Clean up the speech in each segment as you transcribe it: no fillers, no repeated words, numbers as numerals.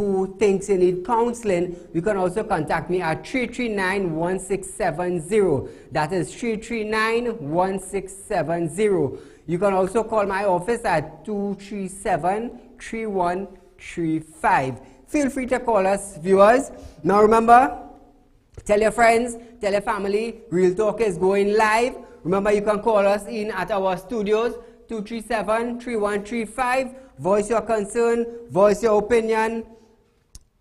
who thinks you need counseling, you can also contact me at 339-1670. That is 339-1670. You can also call my office at 237-3135. Feel free to call us, viewers. Now remember, tell your friends, tell your family, Real Talk is going live. Remember, you can call us in at our studios, 237-3135. Voice your concern, voice your opinion.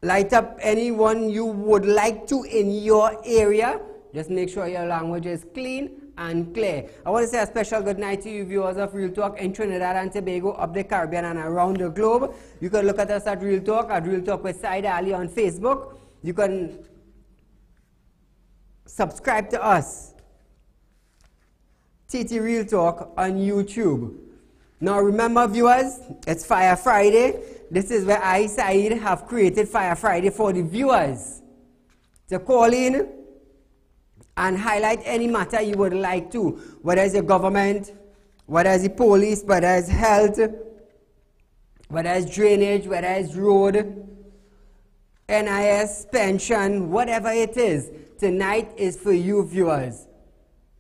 Light up anyone you would like to in your area. Just make sure your language is clean and clear. I want to say a special good night to you viewers of Real Talk in Trinidad and Tobago, up the Caribbean and around the globe. You can look at us at Real Talk with Saieed Ali on Facebook. You can subscribe to us, TT Real Talk, on YouTube. Now remember viewers, it's Fire Friday. This is where I, Saieed, have created Fire Friday for the viewers to call in and highlight any matter you would like to, whether it's the government, whether it's the police, whether it's health, whether it's drainage, whether it's road, NIS, pension, whatever it is. Tonight is for you viewers.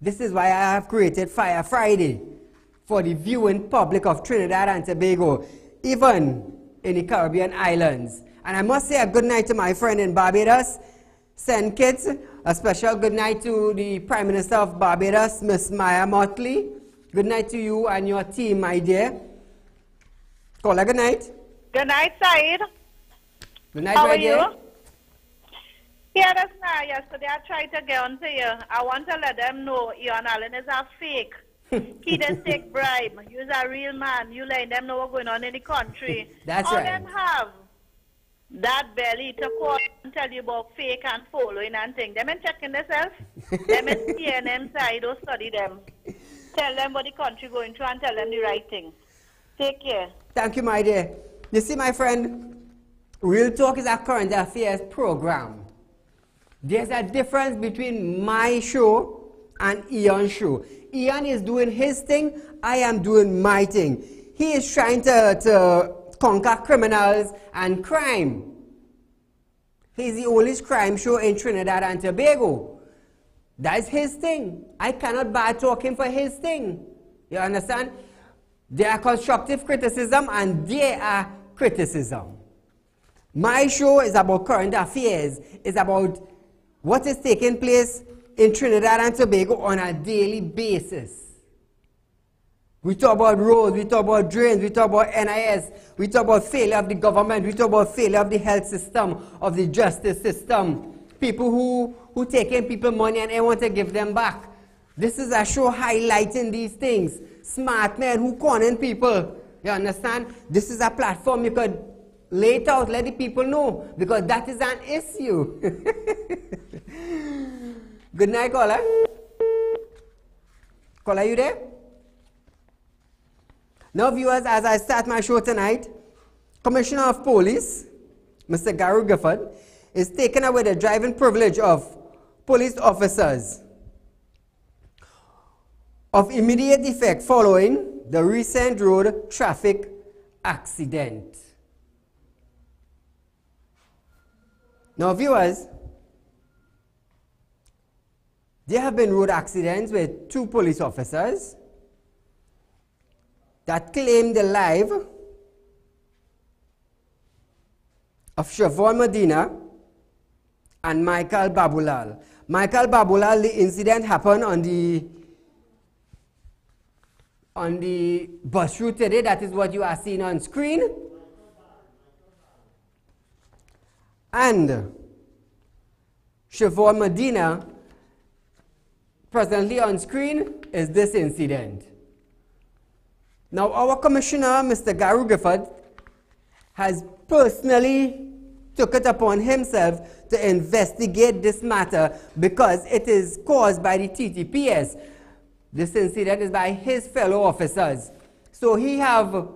This is why I have created Fire Friday for the viewing public of Trinidad and Tobago, even in the Caribbean islands. And I must say a good night to my friend in Barbados, St. Kitts. A special good night to the Prime Minister of Barbados, Miss Maya Motley. Good night to you and your team, my dear. Caller, good night. Good night, Saieed. Good night, How my are dear. you? Yeah, that's nice. Yesterday I tried to get on to you. I want to let them know Ian Allen is a fake. He didn't take bribe. You're a real man. You let them know what's going on in the country. That's All right. them have that belly to call and tell you about fake and following and things. Them ain't checking themselves. Them ain't seeing them side or study them. Tell them what the country going through and tell them the right thing. Take care. Thank you, my dear. You see, my friend, Real Talk is a current affairs program. There's a difference between my show and Ian's show. Ian is doing his thing, I am doing my thing. He is trying to conquer criminals and crime. He's the only crime show in Trinidad and Tobago. That's his thing. I cannot bad talk him for his thing. You understand? There are constructive criticism and there are criticism. My show is about current affairs. It's about what is taking place in Trinidad and Tobago on a daily basis. We talk about roads, we talk about drains, we talk about NIS, we talk about failure of the government, we talk about failure of the health system, of the justice system. People who taking people money and they want to give them back. This is a show highlighting these things. Smart men who conning people. You understand? This is a platform you could lay it out, let the people know, because that is an issue. Good night, caller. Caller, you there? Now, viewers, as I start my show tonight, Commissioner of Police, Mr. Gary Gifford, is taking away the driving privilege of police officers of immediate effect following the recent road traffic accident. Now, viewers, there have been road accidents with 2 police officers that claimed the life of Siobhan Medina and Michael Babulal. Michael Babulal, the incident happened on the bus route today. That is what you are seeing on screen. And Siobhan Medina, presently on screen, is this incident. Now, our commissioner, Mr. Gary Gifford, has personally took it upon himself to investigate this matter because it is caused by the TTPS. This incident is by his fellow officers. So he have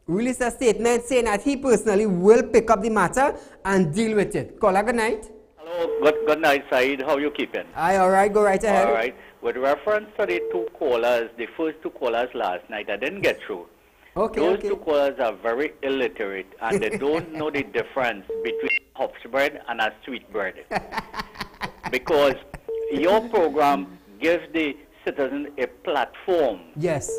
released a statement saying that he personally will pick up the matter and deal with it. Caller, good night. Hello, good night, Saeed. How you keeping? Aye, all right, go right ahead. All right. With reference to the 2 callers, the first 2 callers last night, I didn't get through. Okay, Those okay. two callers are very illiterate and they don't know the difference between hops bread and a sweet bread. Because your program gives the citizen a platform Yes.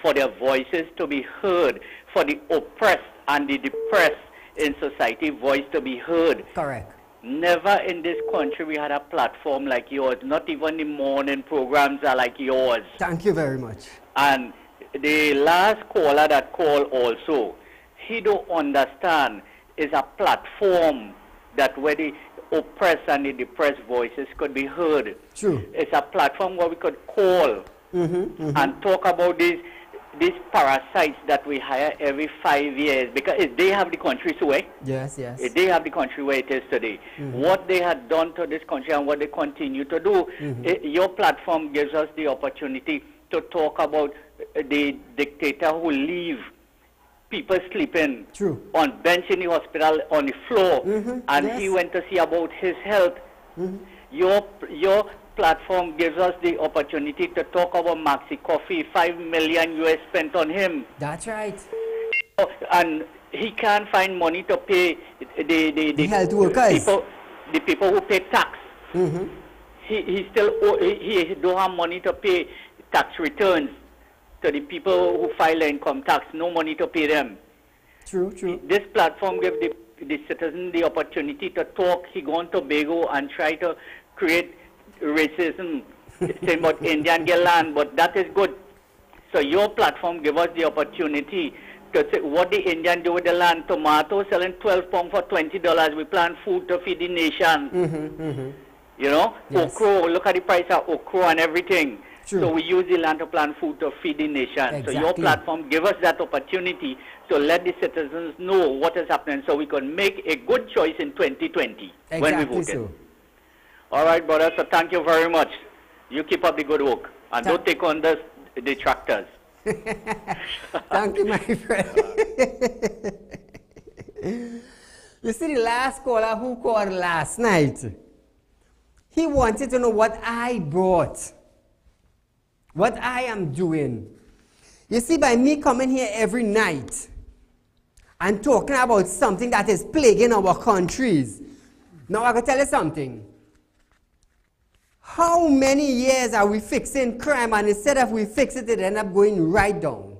for their voices to be heard, for the oppressed and the depressed in society voice to be heard. Correct. Never in this country we had a platform like yours. Not even the morning programs are like yours. Thank you very much. And the last caller that called also, he don't understand is a platform that where the oppressed and the depressed voices could be heard. True. It's a platform where we could call and talk about these parasites that we hire every 5 years, because they have the country away. Yes, yes. They have the country where it is today. What they had done to this country and what they continue to do, your platform gives us the opportunity to talk about the dictator who leave people sleeping True. on bench in the hospital on the floor, and yes. he went to see about his health. Your platform gives us the opportunity to talk about Maxi Coffee, $5 million US spent on him. That's right. And he can't find money to pay the health workers. the people who pay tax. He don't have money to pay tax returns to the people who file their income tax. No money to pay them. True, true. This platform gives the citizen the opportunity to talk. He go on Tobago and try to create racism, saying about Indian get land, but that is good. So your platform gives us the opportunity to say what the Indian do with the land. Tomato selling 12 pounds for $20. We plant food to feed the nation. You know, Yes. okra, look at the price of okra and everything. True. So we use the land to plant food to feed the nation. So your Exactly. platform give us that opportunity to let the citizens know what is happening so we can make a good choice in 2020 when we Exactly vote. so. All right, brother. So thank you very much. You keep up the good work. And don't take on the detractors. Thank you, my friend. You see, the last caller who called last night, he wanted to know what I brought, what I am doing. You see, by me coming here every night and talking about something that is plaguing our countries, now I can tell you something. How many years are we fixing crime, and instead of we fix it, it ends up going right down?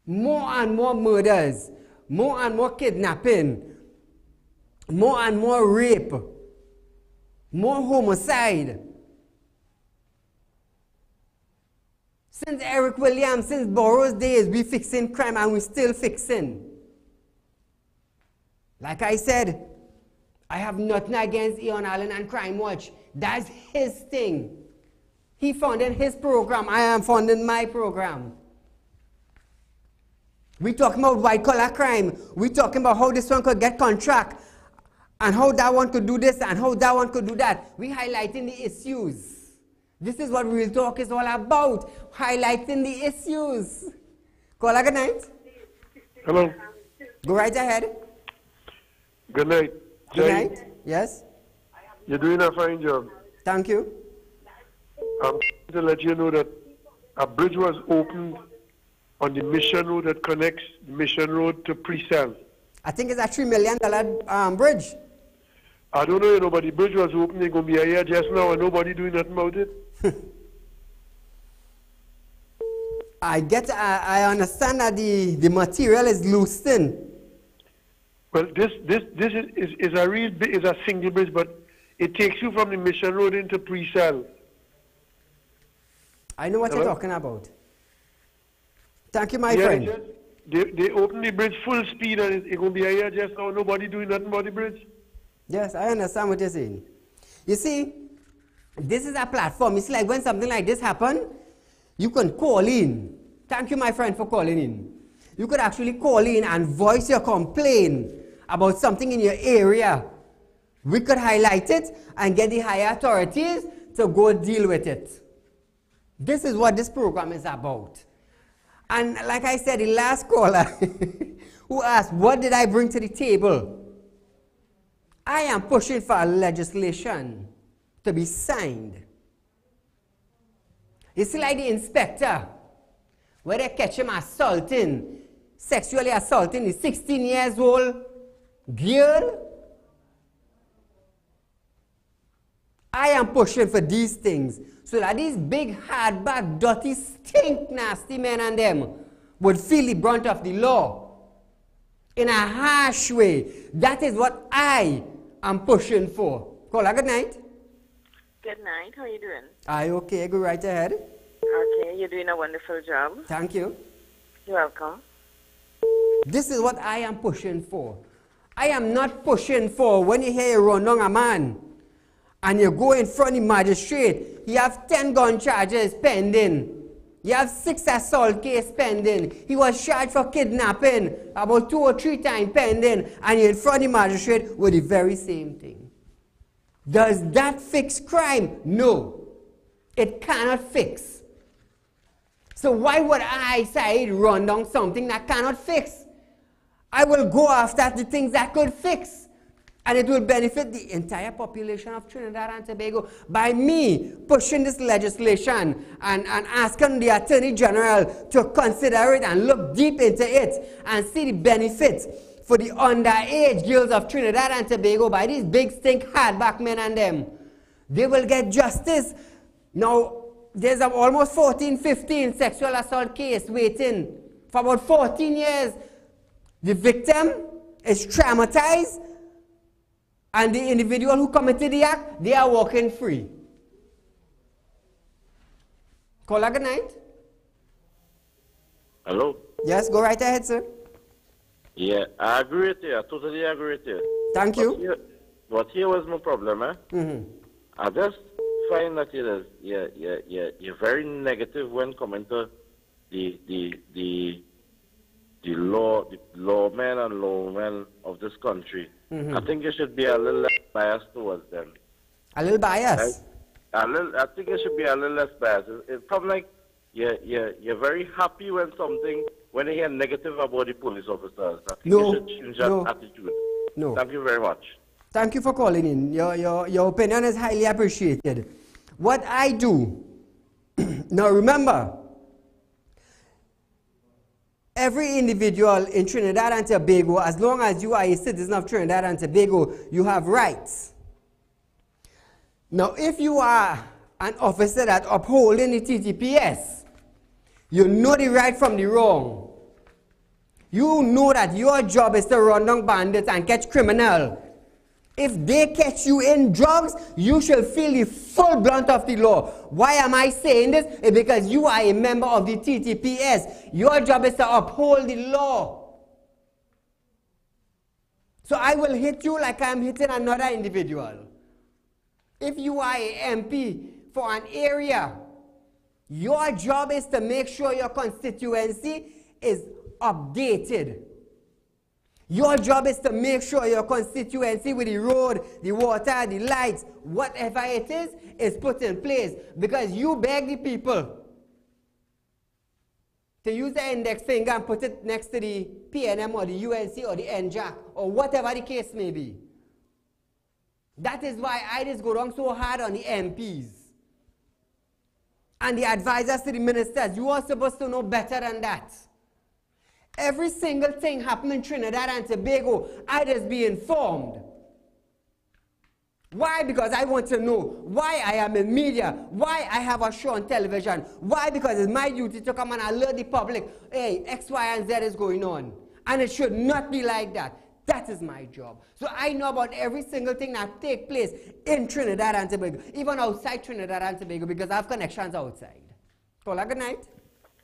More and more murders, more and more kidnapping, more and more rape, more homicide. Since Eric Williams, since Burroughs' days, we fixing crime and we still fixing. Like I said, I have nothing against Ian Allen and Crime Watch. That's his thing. He funded his program. I am funding my program. We talking about white collar crime. We talking about how this one could get contract and how that one could do this and how that one could do that. We highlighting the issues. This is what Real Talk is all about. Highlighting the issues. Caller, good night. Hello. Go right ahead. Good night. Good Jay, night. Yes. you're doing a fine job. Thank you. I'm to let you know that a bridge was opened on the Mission Road that connects Mission Road to Pre-Sell. I think it's a $3 million bridge. I don't know, but the bridge was open. They're going to be here just now and nobody doing nothing about it. I understand that the material is loosened. Well, this is a real is a single bridge, but it takes you from the Mission Road into Pre-Sell. I know what Hello? you're talking about. Thank you, my friend. They opened the bridge full speed and it's going to be here just now. Nobody doing nothing about the bridge. Yes, I understand what you're saying. You see, this is a platform. It's like when something like this happens, you can call in. Thank you, my friend, for calling in. You could actually call in and voice your complaint about something in your area. We could highlight it and get the higher authorities to go deal with it. This is what this program is about. And like I said, the last caller who asked, what did I bring to the table? I am pushing for legislation to be signed. You see, like the inspector, where they catch him assaulting, sexually assaulting a 16 years old girl. I am pushing for these things so that these big, hardback, dirty, stink, nasty men and them would feel the brunt of the law in a harsh way. That is what I am pushing for. Caller, good night. Good night. How are you doing? Okay, go right ahead. Okay, you're doing a wonderful job. Thank you. You're welcome. This is what I am pushing for. I am not pushing for when you hear you run down a man and you go in front of the magistrate, you have 10 gun charges pending. You have 6 assault cases pending. He was charged for kidnapping about 2 or 3 times pending, and you're in front of the magistrate with the very same thing. Does that fix crime? No. It cannot fix. So why would I, Saeed, run down something that cannot fix? I will go after the things that could fix. And it will benefit the entire population of Trinidad and Tobago by me pushing this legislation and asking the Attorney General to consider it and look deep into it and see the benefits for the underage girls of Trinidad and Tobago by these big stink hardback men and them. They will get justice. Now, there's almost 14, 15 sexual assault case waiting for about 14 years. The victim is traumatized. And the individual who committed the act, they are walking free. Caller, good night. Hello? Yes, go right ahead, sir. Yeah, I agree with you. I totally agree with you. Thank you. But here was my problem, eh? Mm-hmm. I just find that you're very negative when coming to the lawmen and lawwomen of this country. Mm-hmm. I think you should be a little less biased towards them. A little biased? Right? I think you should be a little less biased. It's probably like you're very happy when you hear negative about the police officers. I think you should change that attitude. No. Thank you very much. Thank you for calling in. Your opinion is highly appreciated. What I do, now remember, every individual in Trinidad and Tobago, as long as you are a citizen of Trinidad and Tobago, you have rights. Now, if you are an officer that upholding the TTPS, you know the right from the wrong. You know that your job is to run down bandits and catch criminals. If they catch you in drugs, you shall feel the full blunt of the law. Why am I saying this? It's because you are a member of the TTPS. Your job is to uphold the law. So I will hit you like I'm hitting another individual. If you are an MP for an area, your job is to make sure your constituency is updated. Your job is to make sure your constituency with the road, the water, the lights, whatever it is put in place. Because you beg the people to use the index finger and put it next to the PNM or the UNC or the NJAC or whatever the case may be. That is why I just go down so hard on the MPs and the advisors to the ministers. You are supposed to know better than that. Every single thing happening in Trinidad and Tobago, I just be informed. Why? Because I want to know why I am in media, why I have a show on television, why? Because it's my duty to come and alert the public, hey, X, Y, and Z is going on. And it should not be like that. That is my job. So I know about every single thing that takes place in Trinidad and Tobago, even outside Trinidad and Tobago, because I have connections outside. Caller, good night.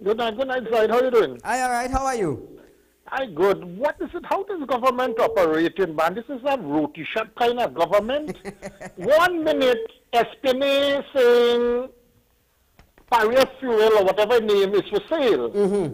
Good night, Saeed. How are you doing? All right, how are you? I'm good. What is it? How does government operate in man? This is a roti shop kind of government. 1 minute, Espinay saying Paria Fuel or whatever name is for sale. Mm-hmm.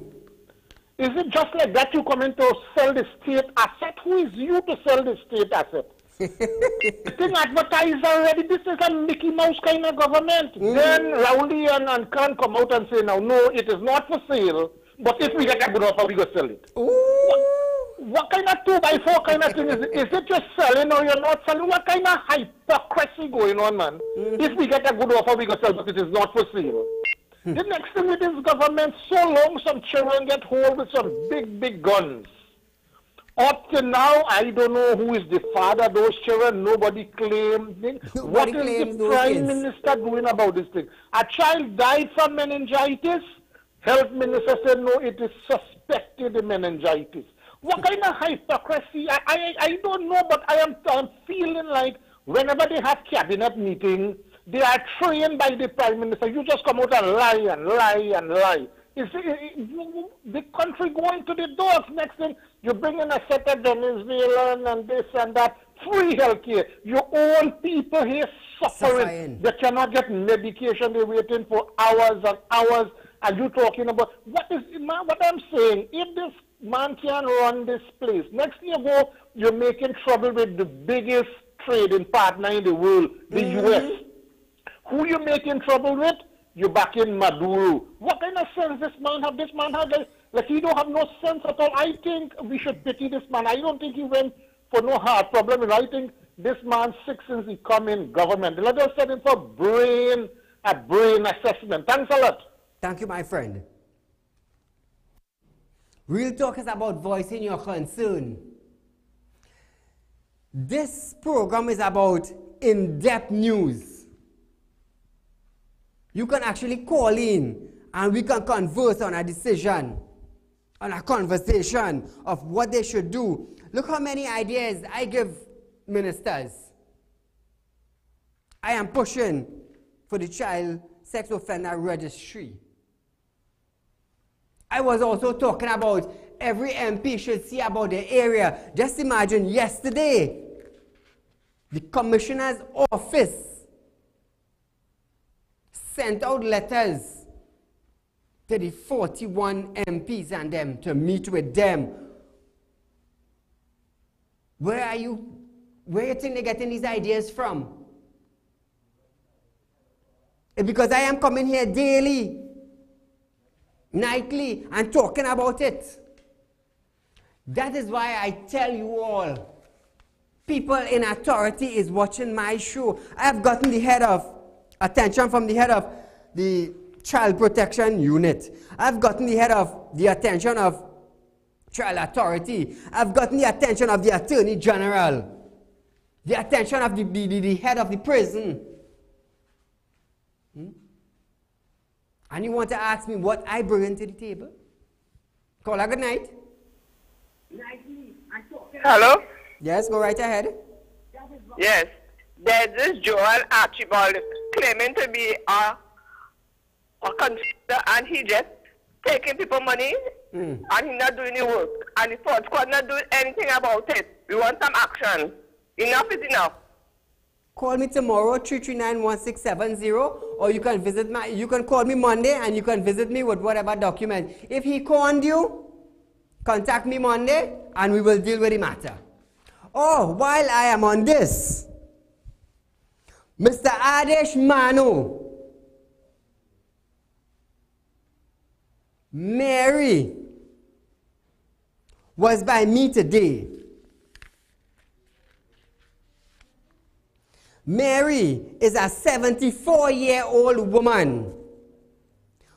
Is it just like that you come in to sell the state asset? Who is you to sell the state asset? The thing advertised already, this is a Mickey Mouse kind of government. Mm-hmm. Then Rowley and Khan come out and say, now, no, it is not for sale, but if we get a good offer, we go sell it. What kind of 2x4 kind of thing is it? Is it you're selling or you're not selling? What kind of hypocrisy going on, man? Mm-hmm. If we get a good offer, we go sell, but it is not for sale. The next thing with this government, so long some children get hold with some big guns. Up to now, I don't know who is the father of those children. Nobody claims. What is the Prime Minister doing about this thing? A child died from meningitis. Health Minister said, no, it is suspected meningitis. What kind of hypocrisy? I don't know, but I'm feeling like whenever they have cabinet meetings, they are trained by the Prime Minister. You just come out and lie and lie and lie. The country going to the doors. Next thing, you bring in a set of Venezuelan and this and that. Free healthcare. Your own people here suffering. They cannot get medication. They're waiting for hours and hours. And you talking about, what I'm saying, if this man can run this place, next thing you go, you're making trouble with the biggest trading partner in the world, the U.S. Who you making trouble with? You're back in Maduro. What kind of sense this man have? This man have, like he don't have no sense at all. I think we should pity this man. I don't think he went for no heart problem. And I think this man sick since he come in government. Let us send him for a brain assessment. Thanks a lot. Thank you, my friend. Real Talk is about voicing your concern. This program is about in-depth news. You can actually call in and we can converse on a decision, on a conversation of what they should do. Look how many ideas I give ministers. I am pushing for the child sex offender registry. I was also talking about every MP should see about the area. Just imagine yesterday, the commissioner's office sent out letters to the 41 MPs and them to meet with them. Where you think they're getting these ideas from? It's because I am coming here daily, nightly, and talking about it. That is why I tell you all, people in authority is watching my show. I have gotten attention from the head of the Child Protection Unit. I've gotten the attention of Child Authority. I've gotten the attention of the Attorney General. The attention of the head of the prison. And you want to ask me what I bring to the table? Caller, good night. Hello? Yes, go right ahead. Yes. There's this Joel Archibald claiming to be a consider, and he just taking people money and he not doing the work. And the Ford Squad not doing anything about it. We want some action. Enough is enough. Call me tomorrow, 339-1670, or you can call me Monday and you can visit me with whatever document. If he conned you, contact me Monday and we will deal with the matter. Oh, while I am on this, Mr. Adesh Manu, Mary was by me today. Mary is a 74-year-old woman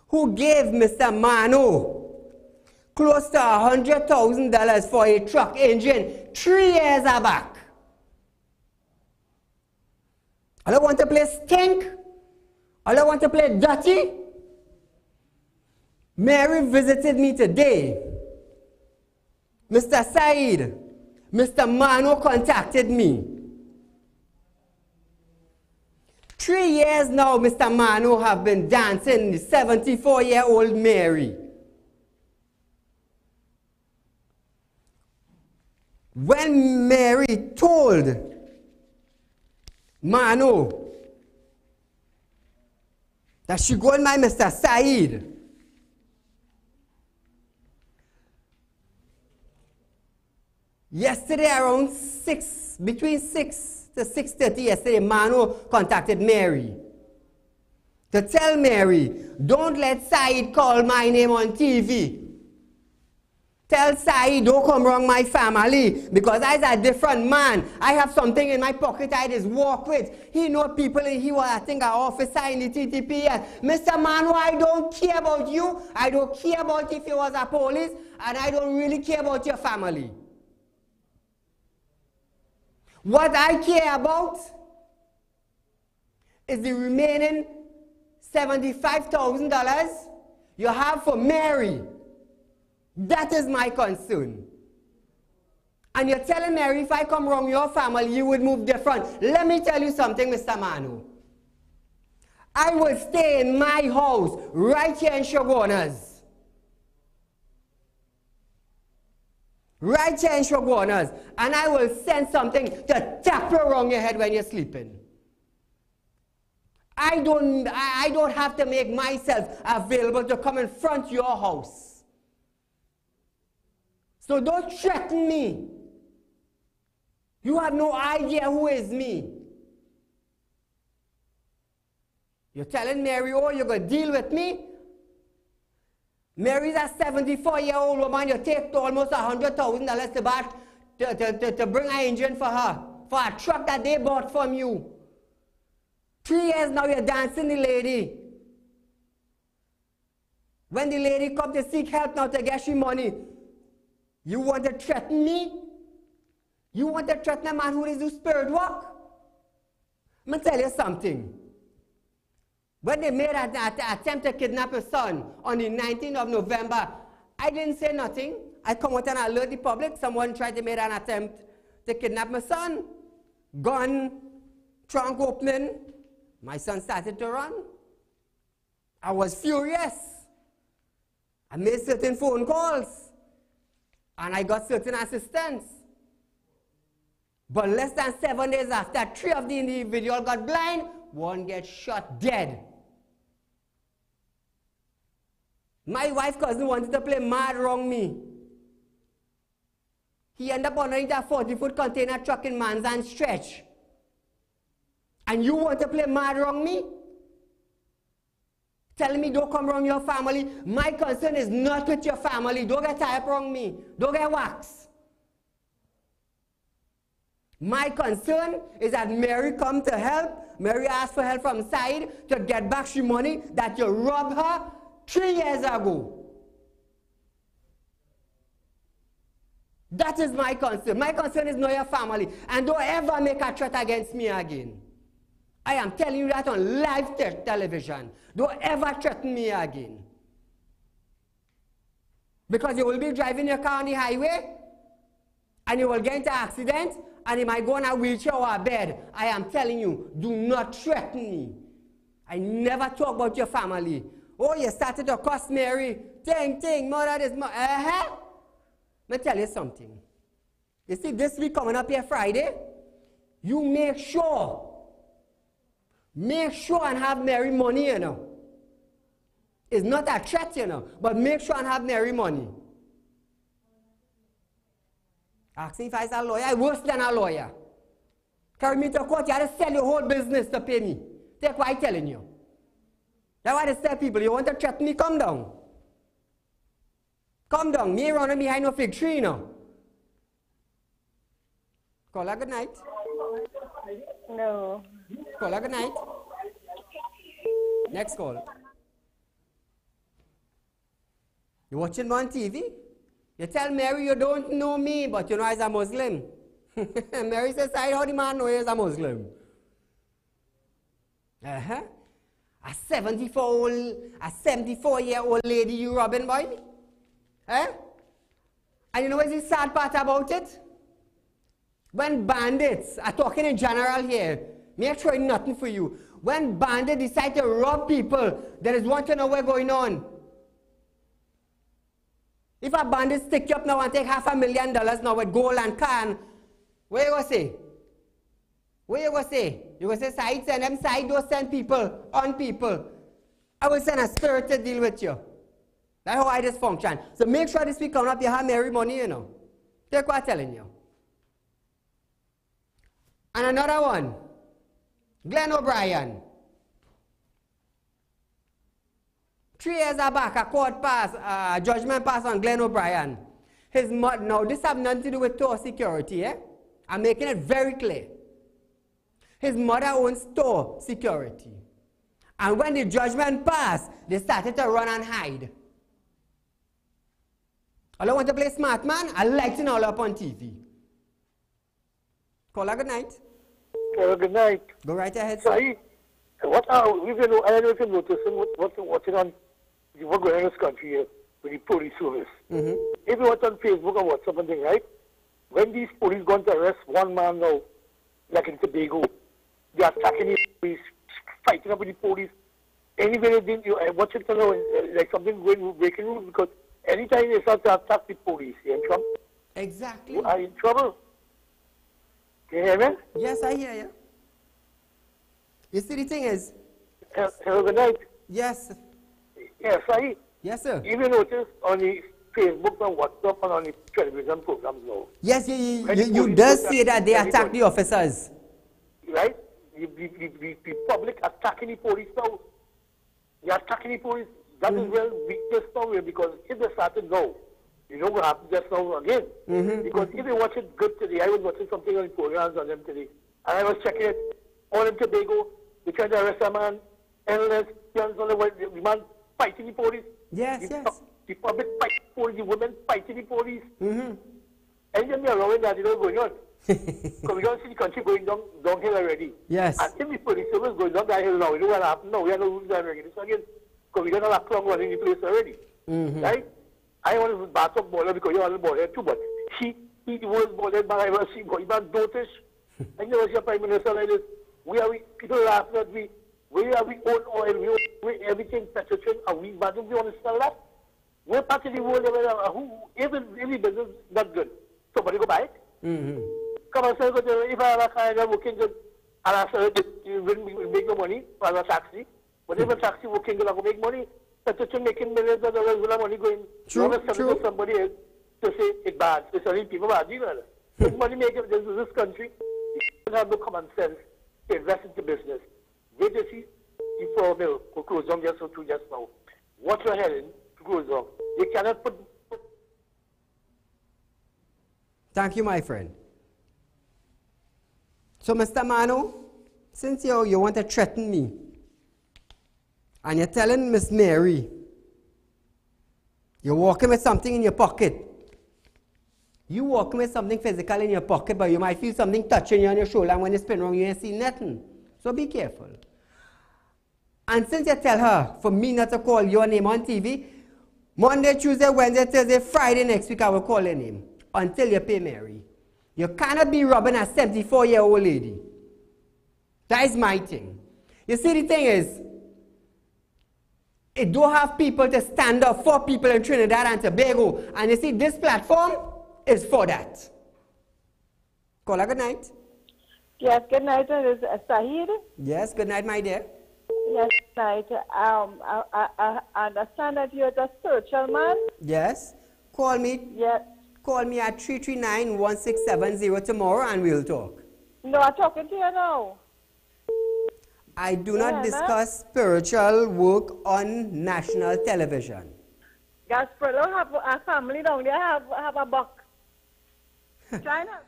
who gave Mr. Manu close to $100,000 for a truck engine 3 years back. I don't want to play stink. I don't want to play dirty. Mary visited me today. Mr. Saeed, Mr. Manu contacted me. 3 years now, Mr. Manu have been dancing the 74-year-old Mary. When Mary told Manu that she going by Mr. Saeed, yesterday around between 6 to 6:30 yesterday, Manu contacted Mary to tell Mary, don't let Saeed call my name on TV. Tell Saieed, don't come wrong my family, because I's a different man. I have something in my pocket I just walk with. He know people, and he was, I think, an officer in the TTPS. Mr. Manu, I don't care about you. I don't care about if you was a police, and I don't really care about your family. What I care about is the remaining $75,000 you have for Mary. That is my concern. And you're telling Mary, if I come wrong your family, you would move different. Let me tell you something, Mr. Manu. I will stay in my house right here in Shogunas. Right here in Shogunas. And I will send something to tap you around your head when you're sleeping. I don't have to make myself available to come in front of your house. So don't threaten me. You have no idea who is me. You're telling Mary, oh, you're going to deal with me? Mary's a 74-year-old woman. You take almost $100,000 to buy, to bring an engine for her, for a truck that they bought from you. 3 years now you're dancing the lady. When the lady comes to seek help now to get you money, you want to threaten me? You want to threaten a man who is do spirit work? Let me tell you something. When they made an attempt to kidnap your son on the 19th of November, I didn't say nothing. I come out and alert the public. Someone tried to make an attempt to kidnap my son. Gun, trunk opening. My son started to run. I was furious. I made certain phone calls. And I got certain assistance. But less than 7 days after, 3 of the individuals got blind, 1 gets shot dead. My wife's cousin wanted to play mad wrong me. He ended up underneath a 40-foot container truck in Manzan Stretch. And you want to play mad wrong me? Telling me don't come wrong your family. My concern is not with your family. Don't get tired wrong me. Don't get waxed. My concern is that Mary come to help. Mary asked for help from Saieed to get back the money that you robbed her 3 years ago. That is my concern. My concern is not your family. And don't ever make a threat against me again. I am telling you that on live television. Don't ever threaten me again. Because you will be driving your car on the highway, and you will get into an accident, and you might go on a wheelchair or a bed. I am telling you, do not threaten me. I never talk about your family. Oh, you started to cuss Mary. Ting, mother is mother. Let me tell you something. You see, this week coming up here Friday, you make sure and have Mary money, you know. It's not a threat, you know, but make sure and have Mary money. Asking if I was a lawyer, I'm worse than a lawyer. Carry me to court, you have to sell your whole business to pay me. Take what I'm telling you. That's why I tell people, you want to threaten me, come down. Come down. Me running behind no fig tree, you know. Call her good night. No. Call her good night. Next call. You watching me on TV? You tell Mary you don't know me, but you know I'm a Muslim. Mary says, how the man know he's a Muslim? A 74-year-old lady you robbing, boy? And you know what's the sad part about it? When bandits, I'm talking in general here, make sure nothing for you. When bandits decide to rob people, there is want to know what's going on. If a bandit stick you up now and take $500,000 now with gold and can, what you going to say? What you going to say? You going to say, Saieed send them, Saieed don't send people on people. I will send a spirit to deal with you. That's how I just function. So make sure this week coming up you have Mary money, you know. Take what I'm telling you. And another one, Glenn O'Brien. 3 years back, a court pass, judgment passed on Glenn O'Brien. His mother, now this have nothing to do with store security, eh? I'm making it very clear. His mother owns store security. And when the judgment passed, they started to run and hide. I don't want to play smart man. I like to know all up on TV. Caller, good night. Caller, good night. Go right ahead, sir. Saeed. What are, I don't know if you noticed what's going on in this country here with the police service. Mm-hmm. If you watch on Facebook or WhatsApp and things, right? When these police going to arrest one man now, like in Tobago, they are attacking the police, fighting up with the police. Anyway, I watch it now, like something going breaking rules, because anytime they start to attack the police, you're in trouble. Exactly. You are in trouble. Can you hear me? Yes, I hear you. You see, the thing is... Hello, good night. Yes. Yes, Saeed. Yes, sir. If you notice on the Facebook and WhatsApp and on the television programs now. Yes, you does say that they attack the officers. Right? The public attacking the police now. They are attacking the police. That is where weakness now, because if they started now, you know what happened just now again. Because if you watch it good today, I was watching something on the programs on them today, and I was checking it, all in Tobago, they tried to arrest a man, endless, the man fighting the police. Yes, The public fighting the police, the women fighting the police. And then we are allowing that, going on. Because we don't see the country going downhill already. Yes. And if the police service going down that hill now, you know what happened now? We are not losing that again. So again, because we don't have a clock running the place already. Right? I want to back up baller because you are a baller too, but he the worst baller man I ever seen. He was dotish. I never see a prime minister like this. People laughing at me. We own oil, we everything petroleum, and we imagine we want to sell that. We're part of the world who every business not good. Somebody go buy it. Come and sell it. If I have a car and working good, and I sell it, you will make no money for a taxi. But if a taxi working good, I will make money. Petroleum making millions of dollars with money going. True. To somebody else to say it's bad. It's only people bad. If money makers in this country, you don't have no common sense to invest into business. Wait to see the flour mill will close down just now. What you're heading to close down. They cannot put... Thank you, my friend. So, Mr. Mano, since you want to threaten me, and you're telling Miss Mary, you're walking with something in your pocket. You walking with something physical in your pocket, but you might feel something touching you on your shoulder, and when you spin around, you ain't see nothing. So be careful. And since you tell her, for me not to call your name on TV, Monday, Tuesday, Wednesday, Thursday, Friday next week, I will call your name until you pay Mary. You cannot be robbing a 74-year-old lady. That is my thing. You see, the thing is, it don't have people to stand up for people in Trinidad and Tobago. And you see, this platform is for that. Caller, good night. Yes, good night, Saeed. Yes, good night, my dear. Yes, good night. I understand that you're the spiritual man. Yes. Call me. Yes. Call me at 339-1670 tomorrow and we'll talk. No, I'm talking to you now. I do not discuss spiritual work on national television. Gasparilla have a family down there, have a buck. China.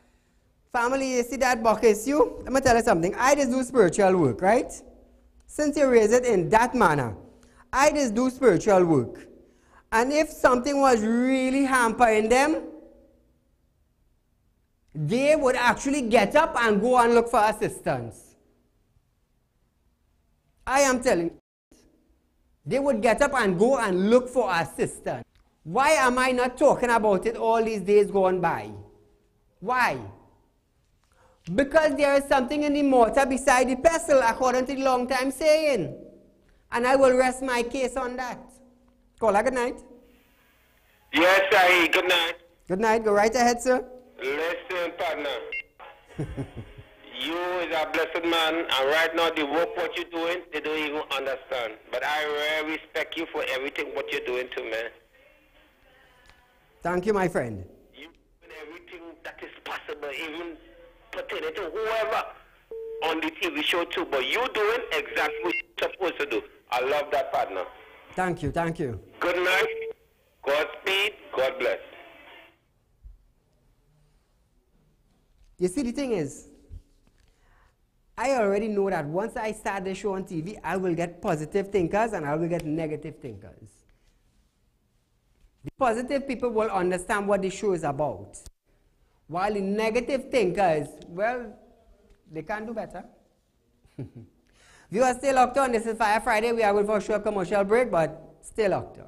Family, you see that buck is you? Let me tell you something. I just do spiritual work, right? Since you raise it in that manner, I just do spiritual work. And if something was really hampering them, they would actually get up and go and look for assistance. I am telling you. They would get up and go and look for assistance. Why am I not talking about it all these days gone by? Why? Because there is something in the mortar beside the pestle, according to the long time saying. And I will rest my case on that. Caller, good night. Yes, Saeed, good night. Good night. Go right ahead, sir. Listen, partner. You is a blessed man, and right now the work what you're doing, they don't even understand. But I really respect you for everything what you're doing to me. Thank you, my friend. You doing everything that is possible, even pertaining to whoever on the TV show too. But you doing exactly what you're supposed to do. I love that, partner. Thank you, thank you. Good night. Godspeed. God bless. You see, the thing is, I already know that once I start the show on TV, I will get positive thinkers and I will get negative thinkers. The positive people will understand what the show is about, while the negative thinkers, well, they can do better. Viewers, stay locked on. This is Fire Friday. We are going for a short commercial break, but stay locked on.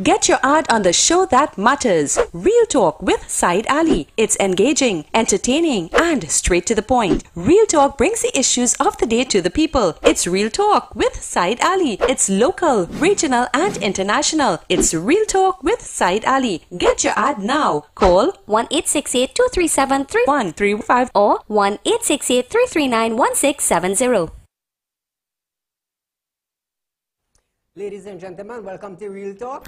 Get your ad on the show that matters. Real Talk with Saieed Ali. It's engaging, entertaining, and straight to the point. Real Talk brings the issues of the day to the people. It's Real Talk with Saieed Ali. It's local, regional, and international. It's Real Talk with Saieed Ali. Get your ad now. Call 1-868-237-3135 or 1-868-339-1670. Ladies and gentlemen, welcome to Real Talk.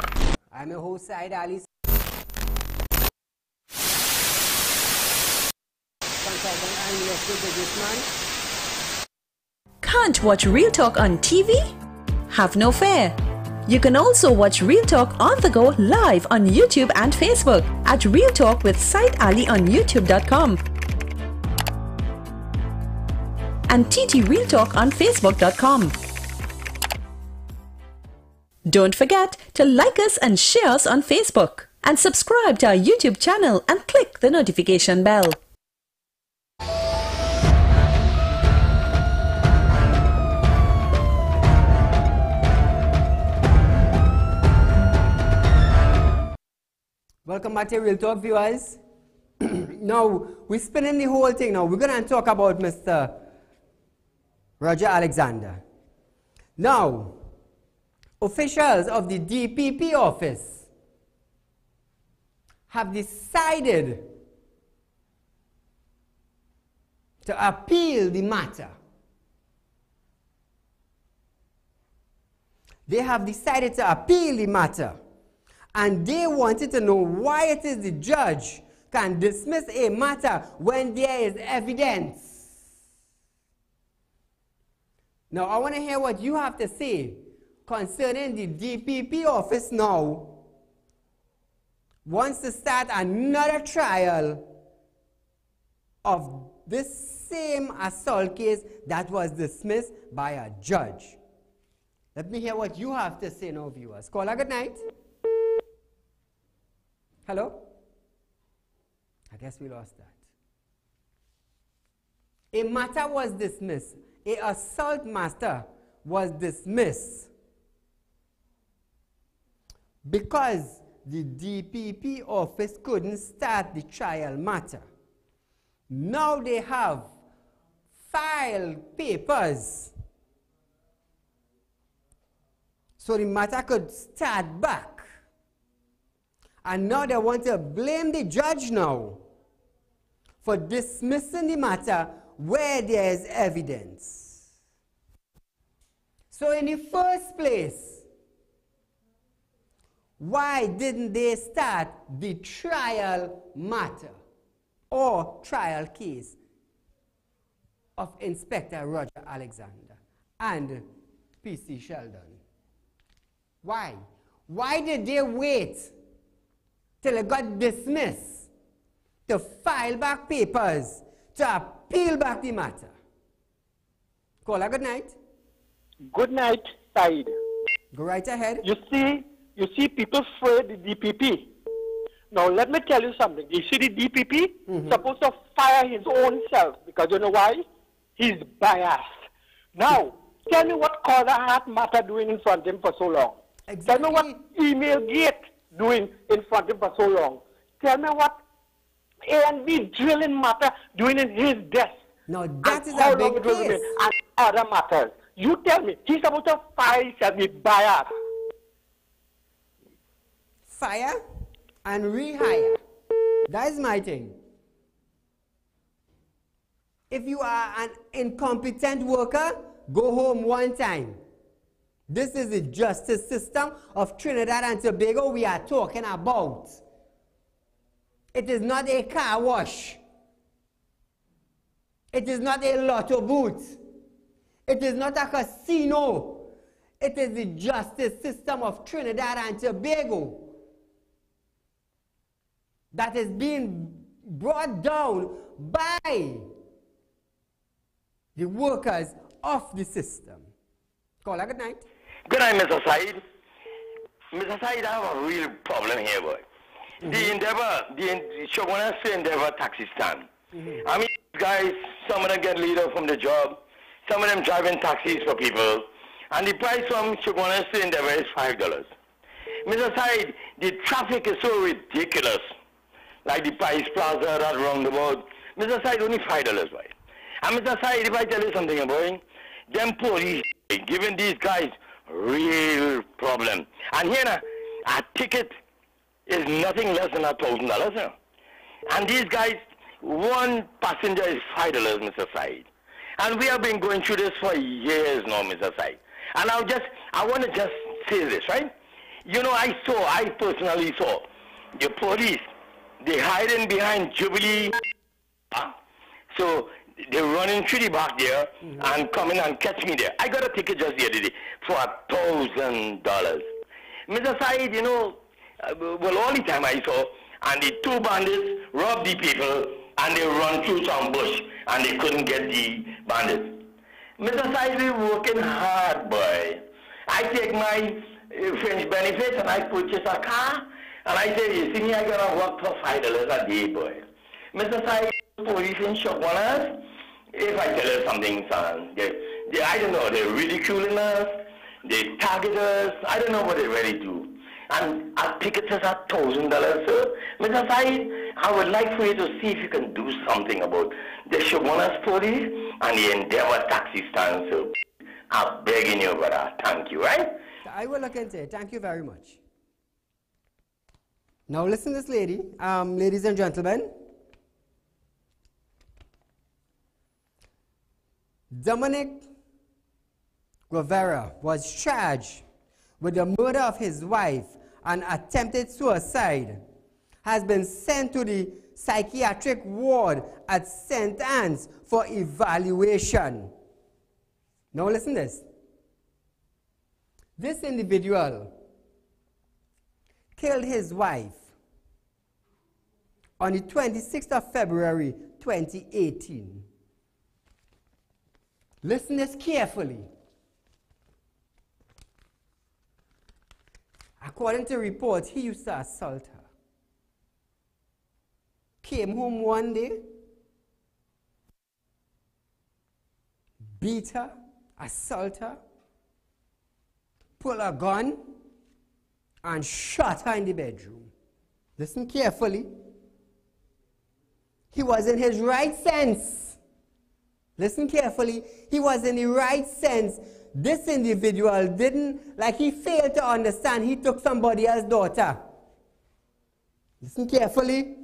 I'm your host, Saieed Ali. Consultant and investor businessman. Can't watch Real Talk on TV? Have no fear. You can also watch Real Talk on the go live on YouTube and Facebook at Real Talk with Saieed Ali on YouTube.com and TT Real Talk on Facebook.com. Don't forget to like us and share us on Facebook and subscribe to our YouTube channel and click the notification bell. Welcome back to Real Talk, viewers. Now, we're spinning the whole thing now. We're going to talk about Mr. Roger Alexander. Now, officials of the DPP office have decided to appeal the matter. They have decided to appeal the matter, and they wanted to know why it is the judge can dismiss a matter when there is evidence. Now, I want to hear what you have to say concerning the DPP office now wants to start another trial of this same assault case that was dismissed by a judge. Let me hear what you have to say now, viewers. Caller, good night. Hello? I guess we lost that. A matter was dismissed. A assault matter was dismissed because the DPP office couldn't start the trial matter. Now they have filed papers so the matter could start back. And now they want to blame the judge now for dismissing the matter where there is evidence. So in the first place, why didn't they start the trial matter or trial case of Inspector Roger Alexander and P.C. Sheldon? Why? Why did they wait till it got dismissed to file back papers to appeal back the matter? Caller, good night. Good night, Saieed. Go right ahead. You see people afraid the DPP. Now, let me tell you something. You see the DPP supposed to fire his own self because you know why? He's biased. Now, tell me what Corner Heart Matter doing in front of him for so long. Exactly. Tell me what Email Gate doing in front of him for so long. Tell me what A&B drilling matter doing in his desk. No, that is a big case. And other matters. You tell me, he's supposed to fire himself with bias. Fire and rehire. That is my thing. If you are an incompetent worker, go home one time. This is the justice system of Trinidad and Tobago we are talking about. It is not a car wash. It is not a lotto booth. It is not a casino. It is the justice system of Trinidad and Tobago that is being brought down by the workers of the system. Caller, good night. Good night, Mr. Said. Mr. Said, I have a real problem here, boy. The Endeavor, the Shogun's Endeavor taxi stand. I mean, guys, some of them get laid off from the job, some of them driving taxis for people, and the price from Shogun's Endeavor is $5. Mr. Said, the traffic is so ridiculous. Like the Price Plaza, that roundabout. Mr. Said, only $5, boy. And Mr. Said, if I tell you something, boy, them police giving these guys real problem. And here, a ticket is nothing less than $1,000. And these guys, one passenger is $5, Mr. Said. And we have been going through this for years now, Mr. Said. And I want to just say this, right? You know, I personally saw the police, they hiding behind Jubilee. So they're running through the back there and coming and catch me there. I got a ticket just the other day for $1,000. Mr. Said, you know, well, all the time I saw, and the two bandits robbed the people and they run through some bush and they couldn't get the bandits. Mr. Said, we're working hard, boy. I take my French benefits and I purchase a car and I say, you see me, I gotta work for $5 a day, boy. Mr. Said, police in shock on us. If I tell you something, son, I don't know, they're ridiculing us, they target us, I don't know what they really do. And our tickets is $1,000, sir. Mr. Said, I would like for you to see if you can do something about the Shogunas police and the Endeavor taxi stand, sir. I'm begging you, brother. Thank you, right? I will look into it. Thank you very much. Now listen to this lady, ladies and gentlemen. Dominic Guevara was charged with the murder of his wife and attempted suicide, has been sent to the psychiatric ward at St. Anne's for evaluation. Now listen to this. This individual killed his wife on the 26th of February 2018. Listen to this carefully. According to reports, he used to assault her. Came home one day, beat her, assault her, pull a gun, and shot her in the bedroom. Listen carefully. He was in his right sense. Listen carefully. He was in the right sense. This individual didn't, like he failed to understand he took somebody else's daughter. Listen carefully.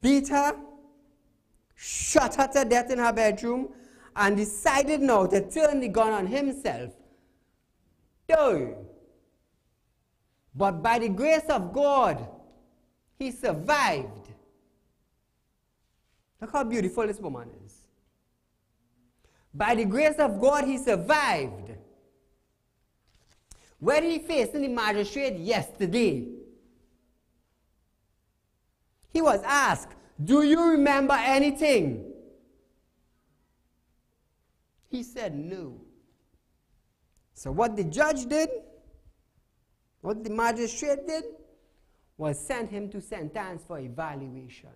Beat her, shot her to death in her bedroom, and decided now to turn the gun on himself. But by the grace of God, he survived. Look how beautiful this woman is. By the grace of God, he survived. When he faced the magistrate yesterday, he was asked, do you remember anything? He said no. So what the judge did, what the magistrate did, was send him to St. Anne's for evaluation.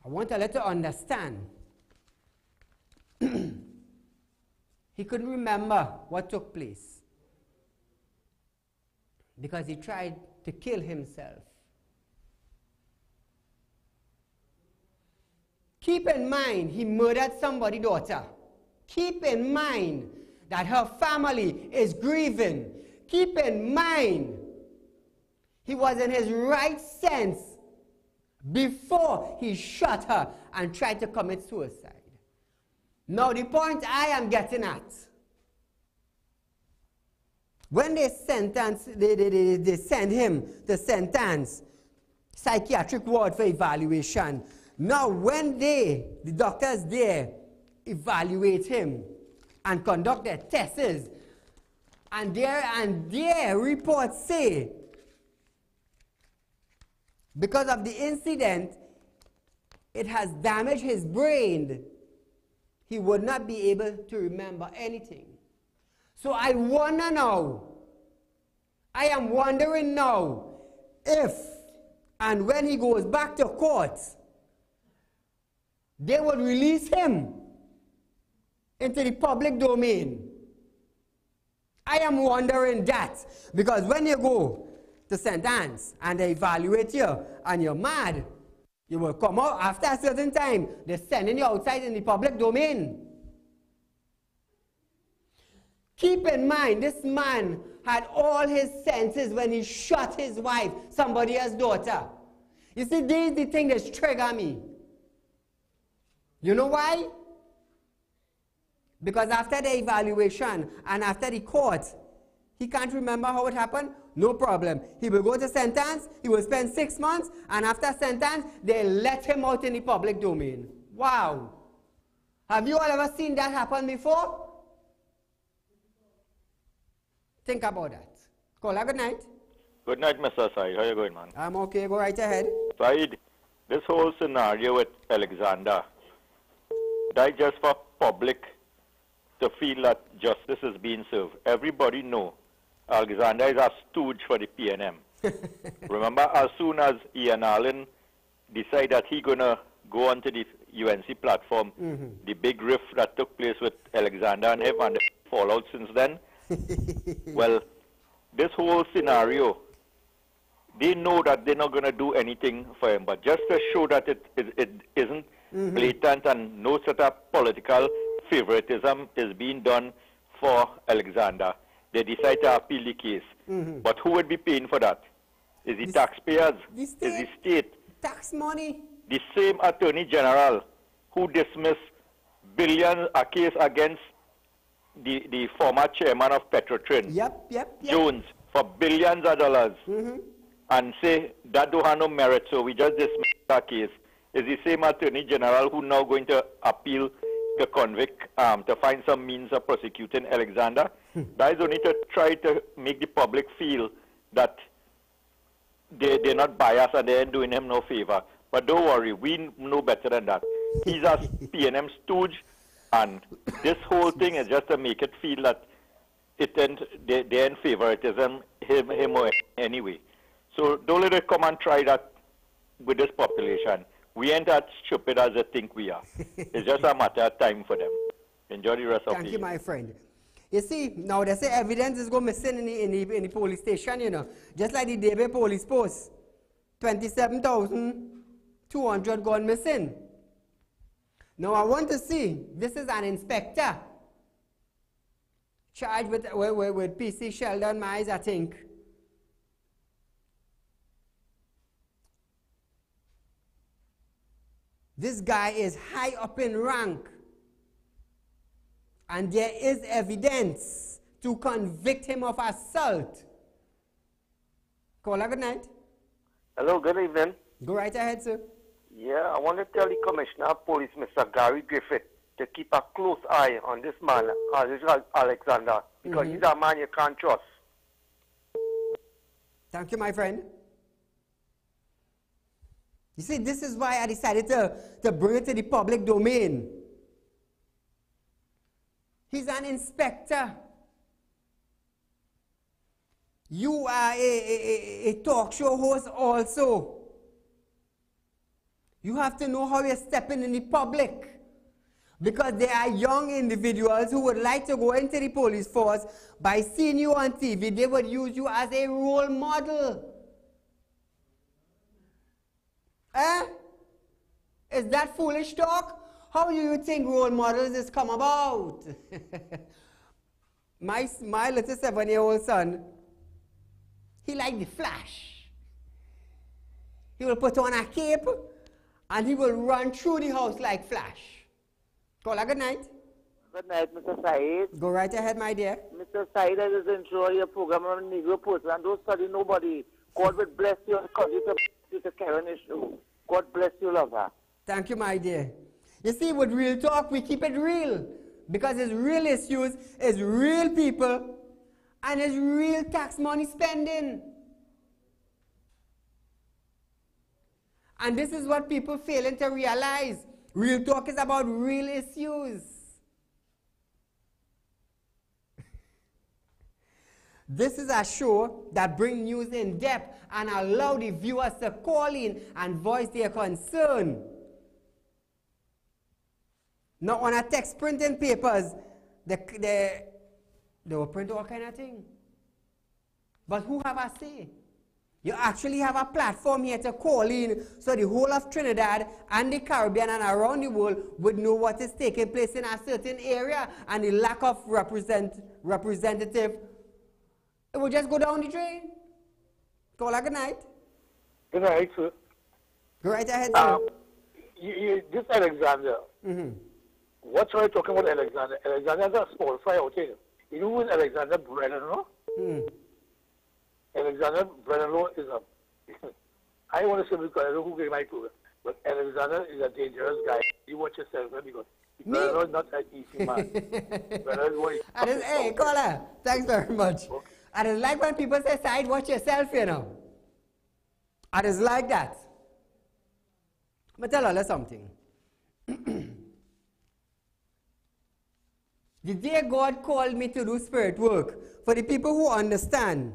I want to let you understand. He couldn't remember what took place because he tried to kill himself. Keep in mind, he murdered somebody's daughter. Keep in mind that her family is grieving. Keep in mind, he was in his right sense before he shot her and tried to commit suicide. Now the point I am getting at, when they send him to St. Anne's psychiatric ward for evaluation. Now, when the doctors there evaluate him and conduct their tests, and their reports say, because of the incident, it has damaged his brain, he would not be able to remember anything. So I wonder now, I am wondering now, if and when he goes back to court, they would release him into the public domain. I am wondering that, because when you go to St. Anne's and they evaluate you and you're mad, you will come out after a certain time. They're sending you outside in the public domain. Keep in mind, this man had all his senses when he shot his wife, somebody else's daughter. You see, this is the thing that trigger me. You know why? Because after the evaluation and after the court, he can't remember how it happened. No problem. He will go to sentence, he will spend 6 months, and after sentence, they let him out in the public domain. Wow. Have you all ever seen that happen before? Think about that. Caller, good night. Good night, Mr. Said. How you going, man? I'm okay. Go right ahead. Said, this whole scenario with Alexander, that just for public to feel that justice is being served. Everybody know Alexander is a stooge for the PNM. Remember, as soon as Ian Allen decided that he's going to go onto the UNC platform, the big rift that took place with Alexander and him and the fallout since then, well, this whole scenario, they know that they're not going to do anything for him, but just to show that it isn't blatant and no sort of political favoritism is being done for Alexander, they decide to appeal the case. But who would be paying for that? Is the taxpayers? Is the state? Tax money. The same Attorney General who dismissed billions a case against the former chairman of Petrotrin, Jones, for billions of dollars, and say that don't have no merit, so we just dismiss that case, is the same Attorney General who now going to appeal to convict, to find some means of prosecuting Alexander. That is only to try to make the public feel that they're not biased and they ain't doing him no favor. But don't worry, we know better than that. He's a PNM stooge, and this whole thing is just to make it feel that they ain't favoritism, him or anyway. So don't let it come and try that with this population. We ain't that stupid as they think we are. It's just a matter of time for them. Enjoy the rest of the Thank you, my friend. You see, now they say evidence is going missing in the police station, you know. Just like the Debe police post. 27,200 gone missing. Now I want to see, this is an inspector charged with PC Sheldon Mize, I think. This guy is high up in rank, and there is evidence to convict him of assault. Caller, good night. Hello, good evening. Go right ahead, sir. Yeah, I want to tell the Commissioner of Police, Mr. Gary Griffith, to keep a close eye on this man, Alexander, because he's a man you can't trust. Thank you, my friend. You see, this is why I decided to bring it to the public domain. He's an inspector. You are a talk show host also. You have to know how you're stepping in the public. Because there are young individuals who would like to go into the police force. By seeing you on TV, they would use you as a role model. Is that foolish talk? How do you think role models is come about? My little 7-year-old son, he liked the Flash. He will put on a cape and he will run through the house like Flash. Caller, good night. Good night, Mr. Saeed. Go right ahead, my dear. Mr. Saeed, I just enjoy your program on Negro Post and don't study nobody. God will bless you and cause you to you to carry on the show. God bless you, lover. Thank you, my dear. You see, with Real Talk, we keep it real. Because it's real issues, it's real people, and it's real tax money spending. And this is what people failing to realize. Real Talk is about real issues. This is a show that brings news in depth and allow the viewers to call in and voice their concern. Not on a text printing papers, they will print all kind of things. But who have a say? You actually have a platform here to call in so the whole of Trinidad and the Caribbean and around the world would know what is taking place in a certain area, and the lack of representative, it will just go down the drain. Call a good night. Good night, sir. Go right ahead, sir. This Alexander. What are you talking about, Alexander? Alexander is a small fry out here. You know who is Alexander Brennan-Law? Alexander Brennan-Law is a... I want to say because I don't know who gave my program, but Alexander is a dangerous guy. You watch yourself, because Brennan-Law is not an easy man. Hey, caller, thanks very much. Okay. I just like when people say, Said, watch yourself, you know. I just like that. But tell her something. The day God called me to do spirit work, for the people who understand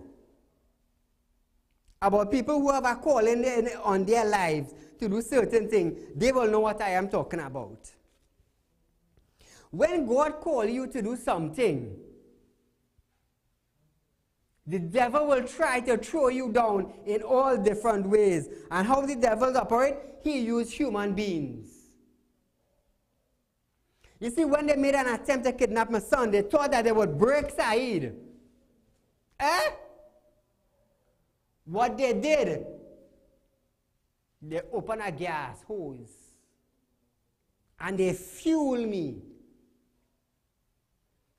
about people who have a calling on their lives to do certain things, they will know what I am talking about. When God calls you to do something, the devil will try to throw you down in all different ways. And how the devil operates? He uses human beings. You see, when they made an attempt to kidnap my son, they thought that they would break Saeed. What they did, they opened a gas hose and they fueled me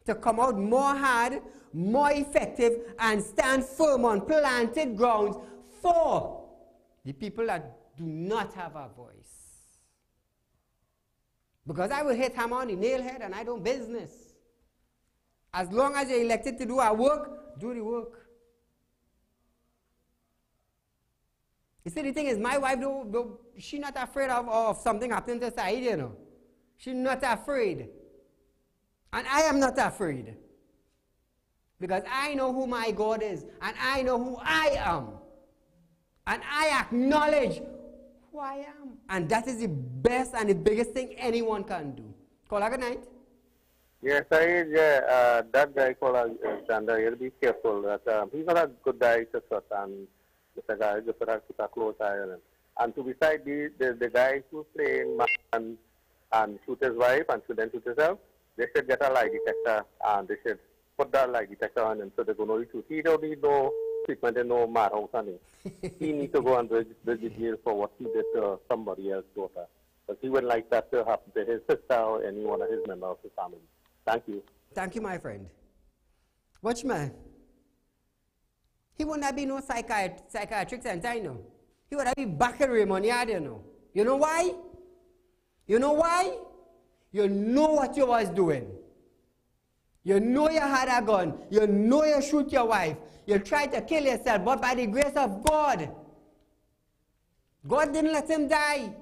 to come out more hard, more effective, and stand firm on planted grounds for the people that do not have a voice. Because I will hit hammer on the nail head and I don't business. As long as you're elected to do our work, do the work. You see, the thing is, my wife, she's not afraid of something happening to Saeed, you know. She's not afraid. And I am not afraid. Because I know who my God is. And I know who I am. And I acknowledge who I am. And that is the best and the biggest thing anyone can do. Call good night. Yes, that guy called Alexander, you'll be careful. That he's not a good guy to trust, and Mr. Guy just have to keep a close eye on him. And to beside the guy who's playing and shoot his wife and then shoot himself, they should get a lie detector and they should put that lie detector on him so they don't know the truth. He don't need no treatment and no madhouse on him. He needs to go and bridge the jail for what he did to somebody else's daughter. But he wouldn't like that to happen to his sister or any one of his members of his family. Thank you. Thank you, my friend. Watch man. He would not be no psychiatric center, you know. He would have been back in Raymond Yard, you know. You know why? You know why? You know what you was doing. You know you had a gun. You know you shoot your wife. You tried to kill yourself, but by the grace of God, God didn't let him die.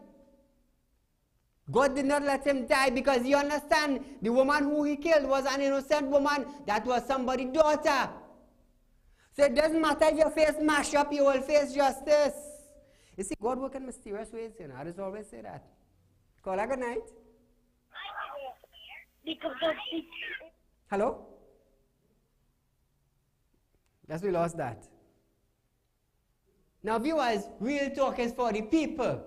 God did not let him die because you understand, the woman who he killed was an innocent woman. That was somebody's daughter. So it doesn't matter if your face mash up, you will face justice. You see, God works in mysterious ways, you know. I just always say that. Call her good night. Hello? Guess we lost that. Now, viewers, Real Talk is for the people.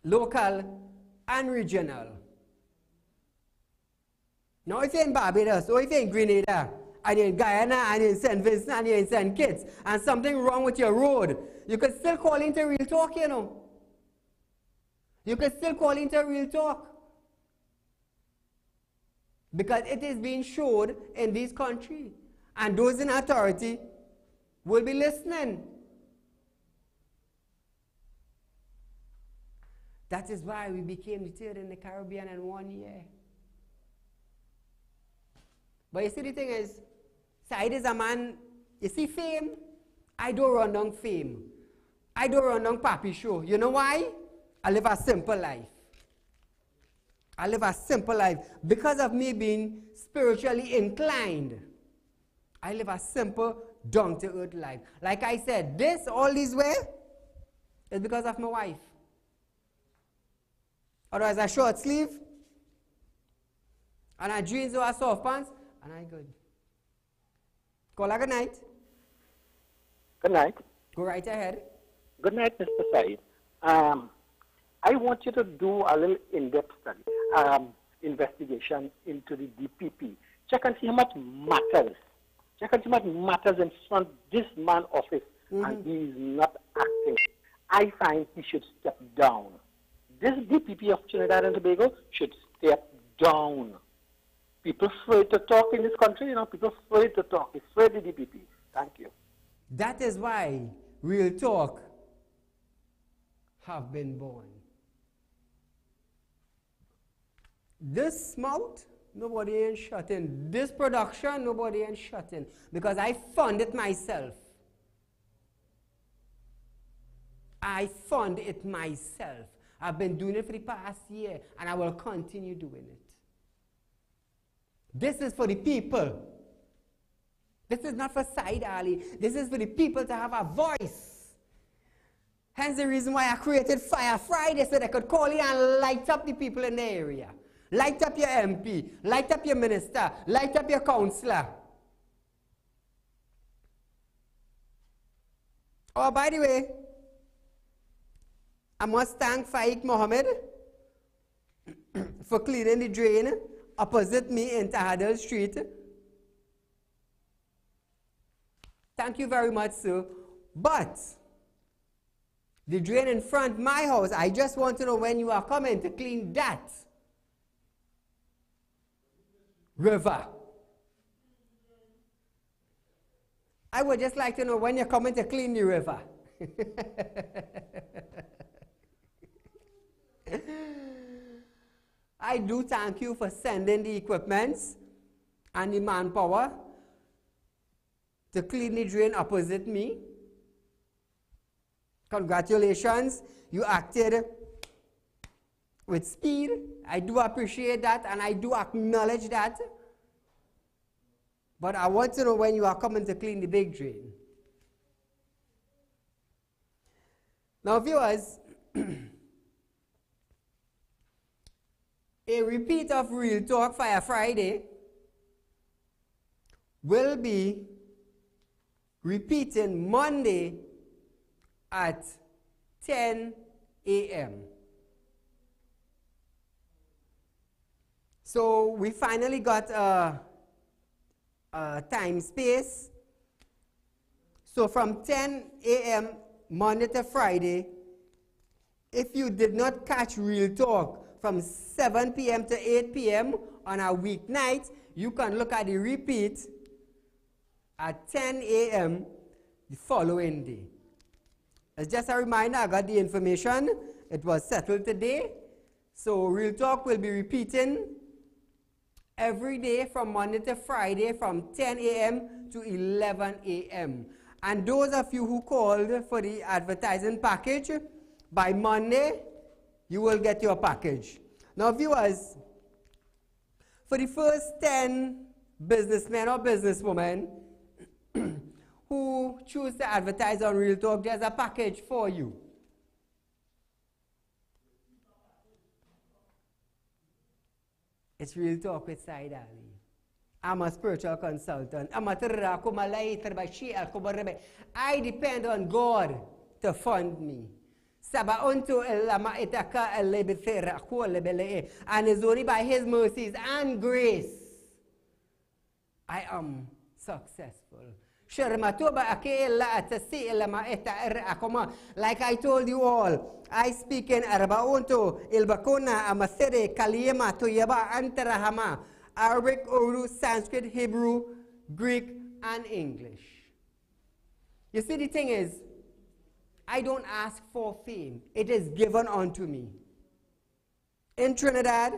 Local and regional. Now, if you're in Barbados, or if you're in Grenada, and you're in Guyana, and you're in St. Vincent, and you're in St. Kitts, and something wrong with your road, you could still call into Real Talk, you know. You could still call into Real Talk. Because it is being showed in this country. And those in authority will be listening. That is why we became the third in the Caribbean in 1 year. But you see, the thing is, Saieed is a man, you see fame? I don't run down fame. I don't run down Papi show. You know why? I live a simple life. I live a simple life. Because of me being spiritually inclined, I live a simple, down-to-earth life. Like I said, all this way, is because of my wife. Otherwise, a short sleeve, and a jeans or a soft pants, and I good. Call her good night. Good night. Go right ahead. Good night, Mr. Saieed. I want you to do a little in-depth study, investigation into the DPP. Check and see how much matters. Check and see how much matters in front of this man's office, and he is not acting. I find he should step down. This DPP of Trinidad and Tobago should step down. People afraid to talk in this country, people afraid to talk. It's afraid of the DPP. Thank you. That is why Real Talk have been born. This mouth, nobody ain't shutting. This production, nobody ain't shutting. Because I fund it myself. I fund it myself. I've been doing it for the past year, and I will continue doing it. This is for the people. This is not for Saieed Ali. This is for the people to have a voice. Hence the reason why I created Fire Friday, so they could call in and light up the people in the area. Light up your MP, light up your minister, light up your councillor. Oh, by the way, I must thank Faik Mohammed for clearing the drain opposite me in Tahadal Street. Thank you very much, sir. But the drain in front of my house, I just want to know when you are coming to clean that river. I would just like to know when you're coming to clean the river. I do thank you for sending the equipments and the manpower to clean the drain opposite me. Congratulations, you acted with speed. I do appreciate that, and I do acknowledge that. But I want to know when you are coming to clean the big drain. Now, viewers, a repeat of Real Talk Fire Friday will be repeating Monday at 10 a.m. So we finally got a time space. So from 10 a.m. Monday to Friday, if you did not catch Real Talk from 7 p.m. to 8 p.m. on a weeknight, you can look at the repeat at 10 a.m. the following day. It's just a reminder, I got the information. It was settled today. So Real Talk will be repeating every day from Monday to Friday from 10 a.m. to 11 a.m. And those of you who called for the advertising package, by Monday, you will get your package. Now, viewers, for the first 10 businessmen or businesswomen who choose to advertise on Real Talk, there's a package for you. It's Real Talk with Saieed Ali. I'm a spiritual consultant. I depend on God to fund me. And it's only by His mercies and grace I am successful. Like I told you all, I speak in Arabaunto, Ilbakona, Amasere, Kaliyama, Toyaba, Antarahama, Arabic, Urdu, Sanskrit, Hebrew, Greek, and English. You see, the thing is, I don't ask for fame. It is given unto me. in Trinidad,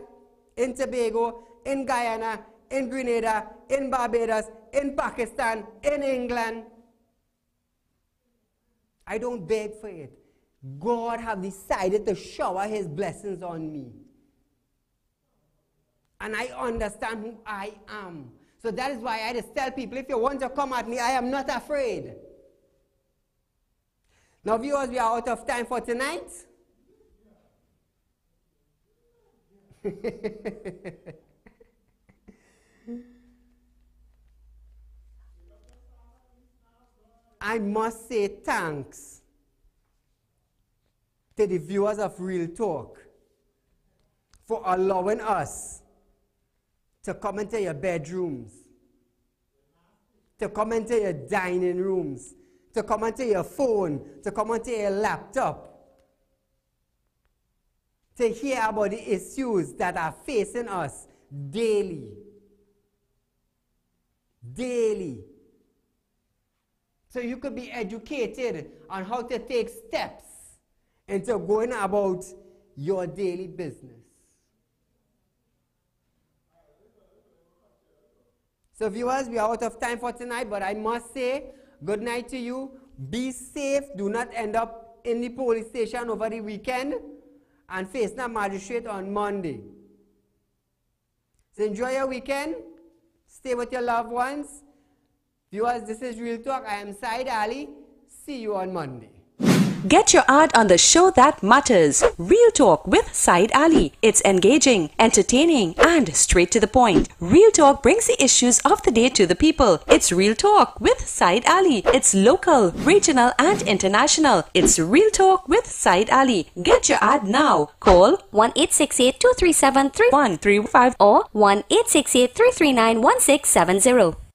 in Tobago, in Guyana, in Grenada, in Barbados, in Pakistan, in England. I don't beg for it. God have decided to shower his blessings on me. And I understand who I am. So that is why I just tell people, if you want to come at me, I am not afraid. Now viewers, we are out of time for tonight. I must say thanks to the viewers of Real Talk for allowing us to come into your bedrooms, to come into your dining rooms, to come into your phone, to come into your laptop, to hear about the issues that are facing us daily. Daily. So you could be educated on how to take steps into going about your daily business. So viewers, we are out of time for tonight, but I must say good night to you. Be safe. Do not end up in the police station over the weekend and face the magistrate on Monday. So enjoy your weekend. Stay with your loved ones. Viewers, this is Real Talk. I am Saieed Ali. See you on Monday. Get your ad on the show that matters. Real Talk with Saieed Ali. It's engaging, entertaining, and straight to the point. Real Talk brings the issues of the day to the people. It's Real Talk with Saieed Ali. It's local, regional, and international. It's Real Talk with Saieed Ali. Get your ad now. Call 1-868-237-3135 or 1-868-339-1670.